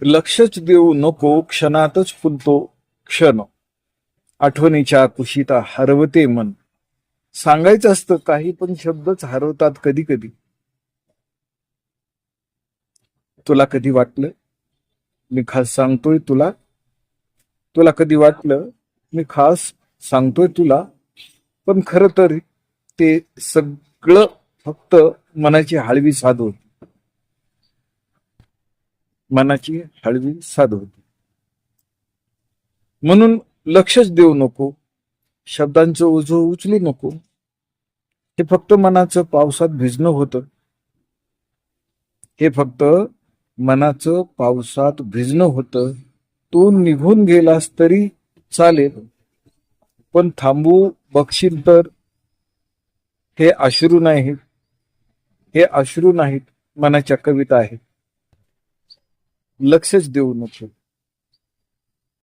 लक्षच देऊ नको क्षणातच फुलतो क्षण, आठवणीच्या कुशीत हरवते मन. सांगायचं असतं काही पण शब्दच हरवतात कधी कधी. तुला कधी वाटलं मी खास सांगतोय तुला? तुला कधी वाटलं मी खास सांगतोय तुला? पण खरं तर ते सगळं फक्त मनाची हळवी साध होती. मनाची हळवी साध होती. म्हणून लक्षच देऊ नको, शब्दांचं ओझं उचलू नको. हे फक्त मनाचं पावसात भिजणं होतं. हे फक्त मनाचं पावसात भिजणं होतं. तू निघून गेलास तरी चालेल, पण थांबू बघशील तर हे अश्रू नाहीत, हे अश्रू नाहीत, मनाच्या कविता आहेत. लक्षच देऊ नको.